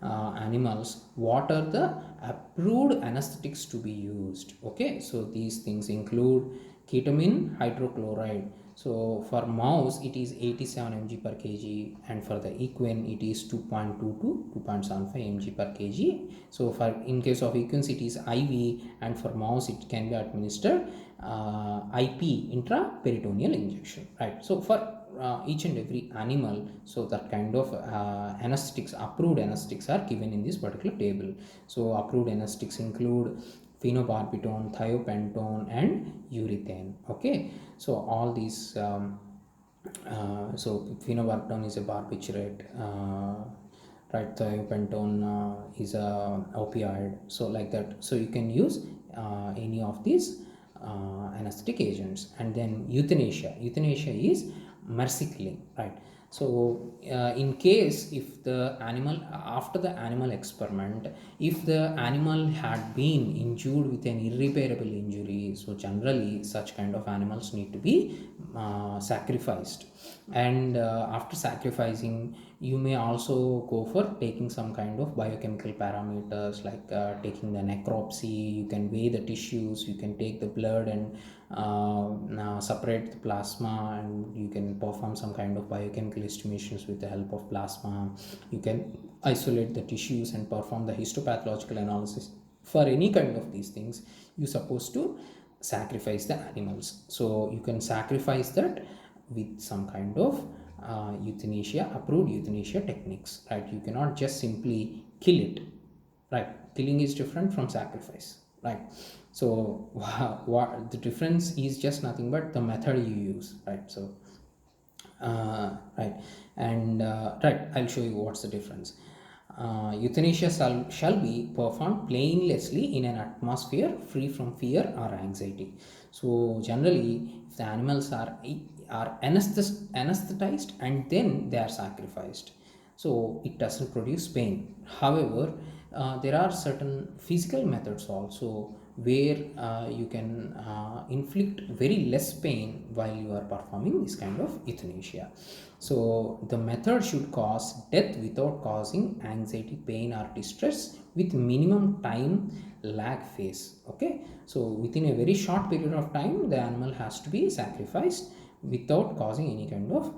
animals, what are the approved anesthetics to be used? Okay, so these things include ketamine hydrochloride. So for mouse it is 87 mg per kg, and for the equine it is 2.2 to 2.75 mg per kg. So for in case of equines it is IV, and for mouse it can be administered IP, intraperitoneal injection, right? So for each and every animal, so that kind of anesthetics, approved anesthetics are given in this particular table. So approved anesthetics include phenobarbital, thiopentone, and urethane. Okay, so all these so phenobarbital is a barbiturate, right? Thiopentone is a opioid, so like that. So you can use any of these anesthetic agents. And then euthanasia is mercy killing, right? So in case if the animal, after the animal experiment, if the animal had been injured with an irreparable injury, so generally such kind of animals need to be sacrificed. And after sacrificing, you may also go for taking some kind of biochemical parameters, like taking the necropsy. You can weigh the tissues, you can take the blood and separate the plasma, and you can perform some kind of biochemical estimations with the help of plasma. You can isolate the tissues and perform the histopathological analysis. For any kind of these things, you're supposed to sacrifice the animals. So you can sacrifice that with some kind of euthanasia, approved euthanasia techniques, right? You cannot just simply kill it, right? Killing is different from sacrifice, right? So what the difference is, just nothing but the method you use, right? So right, and right, I'll show you what's the difference. Euthanasia shall be performed painlessly in an atmosphere free from fear or anxiety. So generally, if the animals are anesthetized and then they are sacrificed, so it doesn't produce pain. However, there are certain physical methods also where you can inflict very less pain while you are performing this kind of euthanasia. So the method should cause death without causing anxiety, pain, or distress, with minimum time lag phase. Okay, so within a very short period of time the animal has to be sacrificed without causing any kind of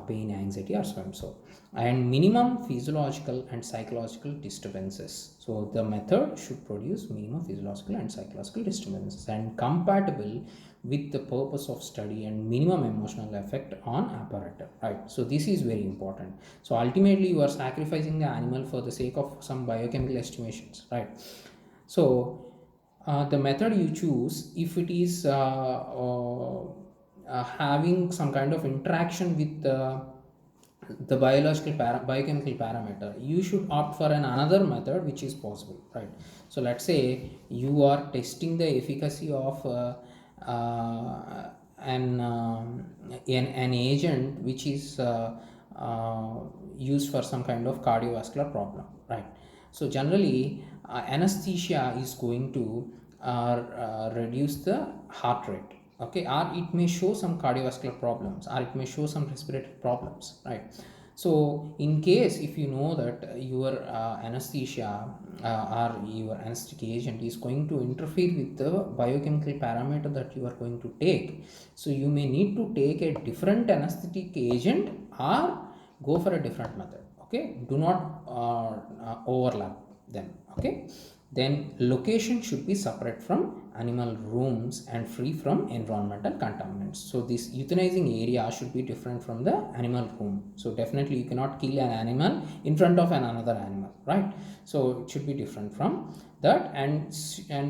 pain, anxiety, or so and so, and minimum physiological and psychological disturbances. So the method should produce minimum physiological and psychological disturbances and compatible with the purpose of study and minimum emotional effect on apparatus, right? So this is very important. So ultimately you are sacrificing the animal for the sake of some biochemical estimations, right? So the method you choose, if it is having some kind of interaction with the biochemical parameter, you should opt for another method which is possible, right? So let's say you are testing the efficacy of an agent which is used for some kind of cardiovascular problem, right? So generally anesthesia is going to reduce the heart rate, okay, or it may show some cardiovascular problems, or it may show some respiratory problems, right? So in case if you know that your anesthesia or your anesthetic agent is going to interfere with the biochemical parameter that you are going to take, so you may need to take a different anesthetic agent or go for a different method. Okay, do not overlap them. Okay, then location should be separate from animal rooms and free from environmental contaminants. So this euthanizing area should be different from the animal room. So definitely you cannot kill an animal in front of another animal, right? So it should be different from that, and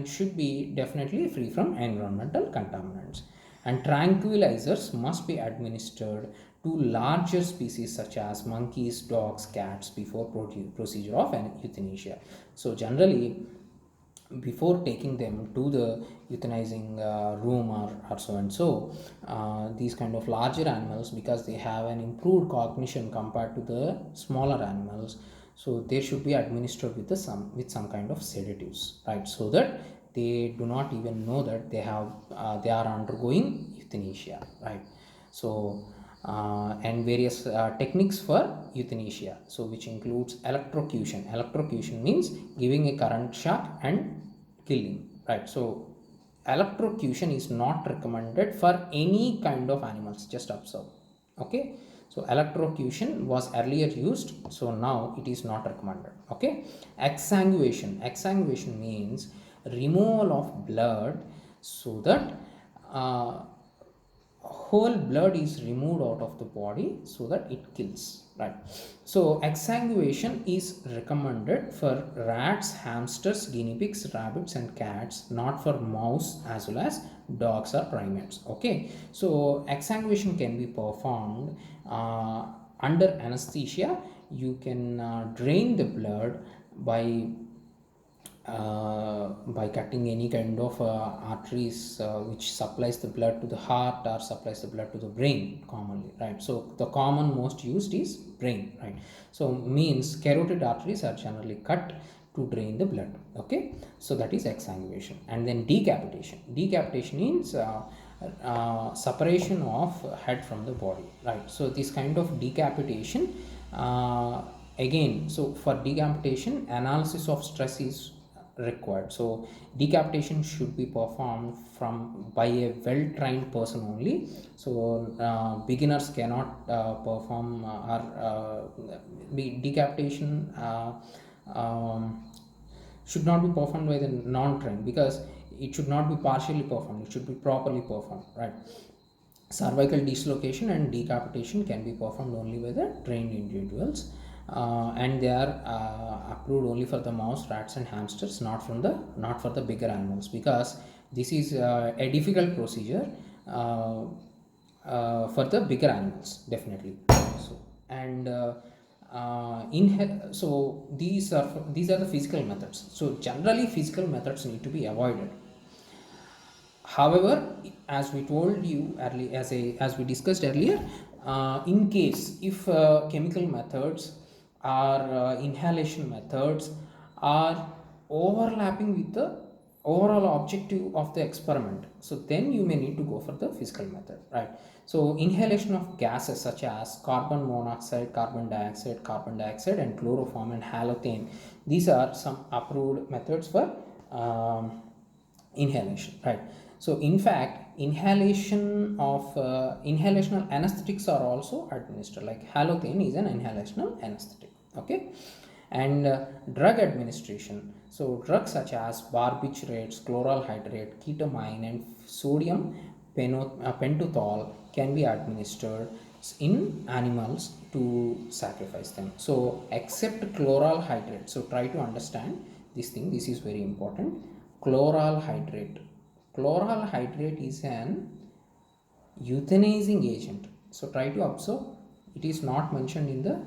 should be definitely free from environmental contaminants. And tranquilizers must be administered to larger species such as monkeys, dogs, cats before procedure of euthanasia. So generally, before taking them to the euthanizing room or so and so, these kind of larger animals, because they have an improved cognition compared to the smaller animals, so they should be administered with some kind of sedatives, right? So that they do not even know that they are undergoing euthanasia, right? So and various techniques for euthanasia, so which includes electrocution. Electrocution means giving a current shock and killing, right? So electrocution is not recommended for any kind of animals, just observe. Okay, so electrocution was earlier used, so now it is not recommended. Okay, exsanguation means removal of blood, so that uh, whole blood is removed out of the body so that it kills, right? So exsanguation is recommended for rats, hamsters, guinea pigs, rabbits and cats, not for mouse as well as dogs or primates. Okay, so exsanguation can be performed under anesthesia. You can drain the blood by cutting any kind of arteries which supplies the blood to the heart or supplies the blood to the brain commonly, right? So the common most used is brain, right? So means carotid arteries are generally cut to drain the blood. Okay, so that is exsanguation. And then decapitation means separation of head from the body, right? So this kind of decapitation, again, so for decapitation analysis of stress is required. So decapitation should be performed from by a well trained person only. So beginners cannot perform decapitation should not be performed by the non trained, because it should not be partially performed, it should be properly performed, right? Cervical dislocation and decapitation can be performed only by the trained individuals, and they are approved only for the mouse, rats and hamsters, not for the bigger animals, because this is a difficult procedure for the bigger animals, definitely. So and so these are the physical methods. So generally physical methods need to be avoided. However, as we told you earlier, as we discussed earlier, in case if chemical methods or inhalation methods are overlapping with the overall objective of the experiment, so then you may need to go for the physical method, right? So inhalation of gases such as carbon monoxide, carbon dioxide, and chloroform and halothane, these are some approved methods for inhalation, right? So in fact inhalational anesthetics are also administered, like halothane is an inhalational anesthetic. Okay, and drug administration, so drugs such as barbiturates, chloral hydrate, ketamine and sodium pentothal can be administered in animals to sacrifice them. So except chloral hydrate, so try to understand this thing, this is very important. Chloral hydrate is an euthanizing agent, so try to observe, it is not mentioned in the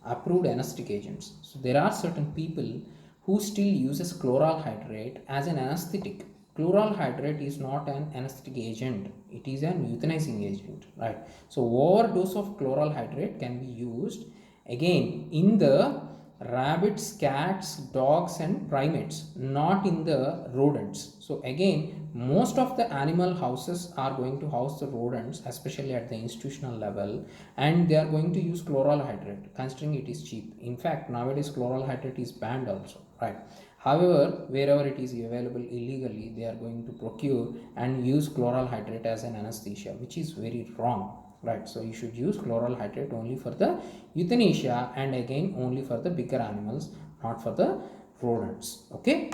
approved anesthetic agents. So there are certain people who still uses chloral hydrate as an anesthetic. Chloral hydrate is not an anesthetic agent, it is an euthanizing agent, right? So overdose of chloral hydrate can be used again in the rabbits, cats, dogs, and primates, not in the rodents. So again, most of the animal houses are going to house the rodents, especially at the institutional level, and they are going to use chloral hydrate, considering it is cheap. In fact, nowadays chloral hydrate is banned also, right? However, wherever it is available illegally, they are going to procure and use chloral hydrate as an anesthesia, which is very wrong, right? So you should use chloral hydrate only for the euthanasia, and again only for the bigger animals, not for the rodents. Okay,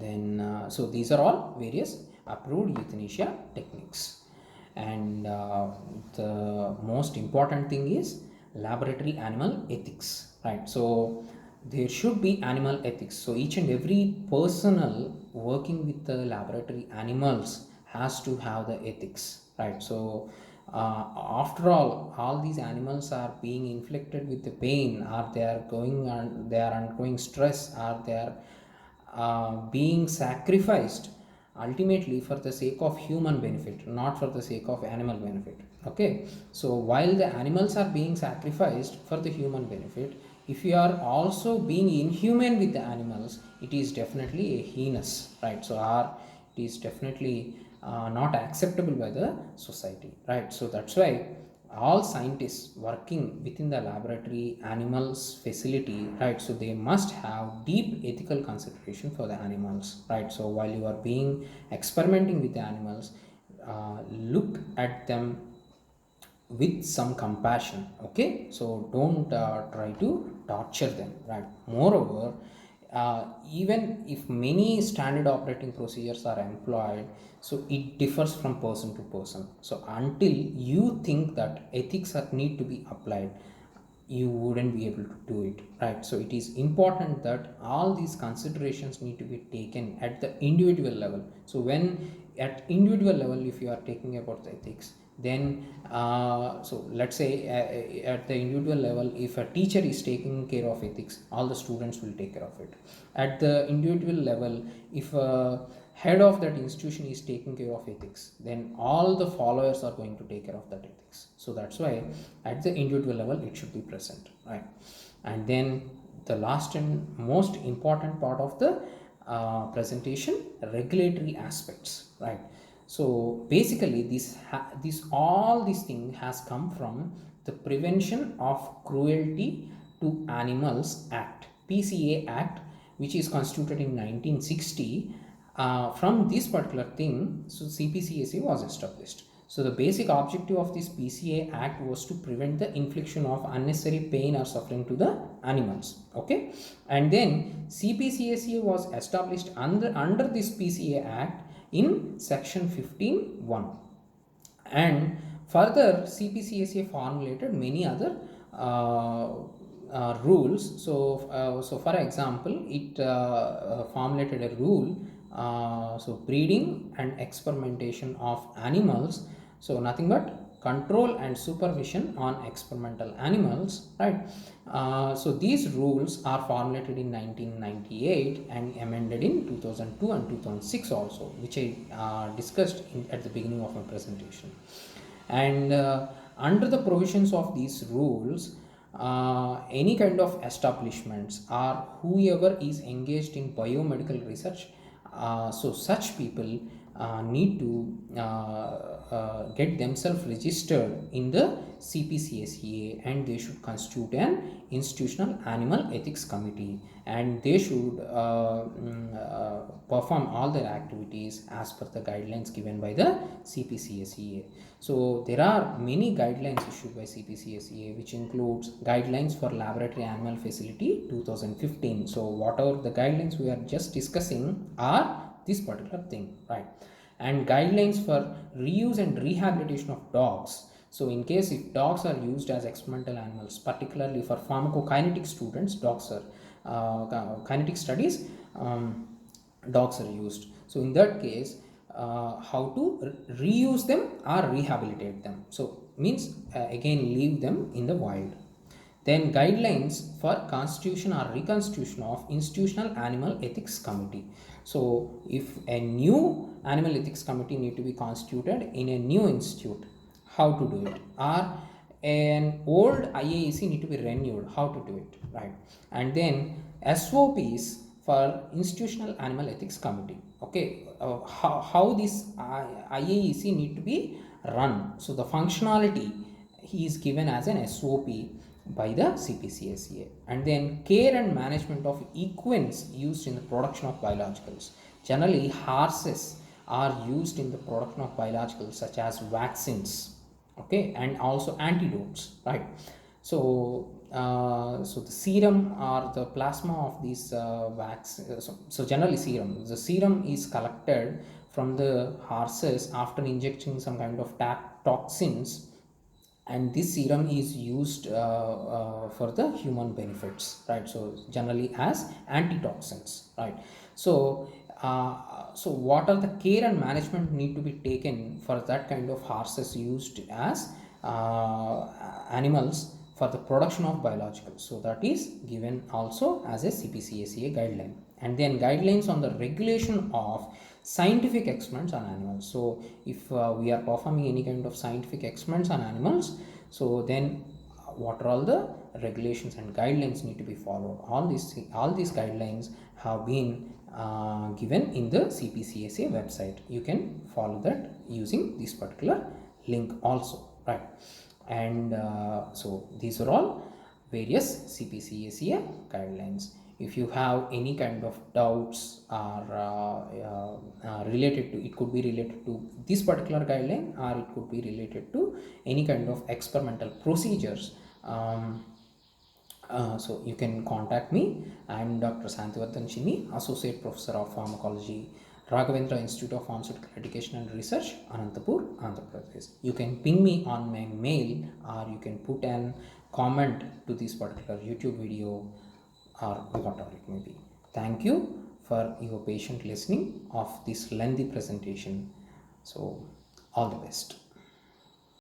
then so these are all various approved euthanasia techniques. And the most important thing is laboratory animal ethics, right? So there should be animal ethics. So each and every personnel working with the laboratory animals has to have the ethics, right? So after all these animals are being inflicted with the pain, or they are going on, they are undergoing stress, or they are being sacrificed ultimately for the sake of human benefit, not for the sake of animal benefit. Okay, so while the animals are being sacrificed for the human benefit, if you are also being inhuman with the animals, it is definitely a heinous, right? So it is definitely not acceptable by the society, right? So that's why all scientists working within the laboratory animals facility, right, so they must have deep ethical consideration for the animals, right? So while you are being experimenting with the animals, look at them with some compassion. Okay, so don't try to torture them, right? Moreover, even if many standard operating procedures are employed, so it differs from person to person. So until you think that ethics need to be applied, you wouldn't be able to do it, right? So it is important that all these considerations need to be taken at the individual level. So when at individual level, if you are taking about the ethics, then so let's say at the individual level, if a teacher is taking care of ethics, all the students will take care of it. At the individual level, if a head of that institution is taking care of ethics, then all the followers are going to take care of that ethics. So that's why at the individual level it should be present, right? And then the last and most important part of the presentation, regulatory aspects, right? So basically this all this thing has come from the Prevention of Cruelty to Animals Act, PCA Act, which is constituted in 1960. From this particular thing, so CPCSA was established. So the basic objective of this PCA Act was to prevent the infliction of unnecessary pain or suffering to the animals. Okay, and then CPCSA was established under this PCA Act in section 15(1), and further CPCSA formulated many other rules. So for example, it formulated a rule, so breeding and experimentation of animals, so nothing but control and supervision on experimental animals, right? So these rules are formulated in 1998 and amended in 2002 and 2006 also, which I discussed at the beginning of my presentation. And under the provisions of these rules, any kind of establishments or whoever is engaged in biomedical research, so such people need to get themselves registered in the CPCSA, and they should constitute an institutional animal ethics committee, and they should perform all their activities as per the guidelines given by the CPCSA. So there are many guidelines issued by CPCSA, which includes guidelines for laboratory animal facility 2015. So whatever the guidelines we are just discussing are this particular thing, right? And guidelines for reuse and rehabilitation of dogs. So in case if dogs are used as experimental animals, particularly for pharmacokinetic students, dogs are kinetic studies, dogs are used. So in that case, how to reuse them or rehabilitate them. So means again leave them in the wild. Then guidelines for constitution or reconstitution of institutional animal ethics committee. So if a new animal ethics committee need to be constituted in a new institute, how to do it? Or an old IAEC need to be renewed. How to do it, right? And then SOPs for Institutional Animal Ethics Committee. Okay, how this IAEC need to be run. So the functionality he is given as an SOP by the CPCSA. And then care and management of equines used in the production of biologicals. Generally, horses are used in the production of biologicals such as vaccines, okay, and also antidotes, right? So the serum or the plasma of these so generally serum, the serum is collected from the horses after injecting some kind of toxins, and this serum is used for the human benefits, right? So generally as antitoxins, right? So what are the care and management need to be taken for that kind of horses used as animals for the production of biologicals? So that is given also as a CPCSA guideline. And then guidelines on the regulation of scientific experiments on animals. So if we are performing any kind of scientific experiments on animals, so then what are all the regulations and guidelines need to be followed? All these guidelines have been given in the CPCSA website. You can follow that using this particular link also, right? And so these are all various CPCSA guidelines. If you have any kind of doubts or related to, it could be related to this particular guideline, or it could be related to any kind of experimental procedures, so you can contact me. I am Dr. Santivardhan Chini, Associate Professor of Pharmacology, Raghavendra Institute of Pharmaceutical Education and Research, Anantapur, Andhra Pradesh. You can ping me on my mail, or you can put an comment to this particular YouTube video, or whatever it may be. Thank you for your patient listening of this lengthy presentation. So all the best.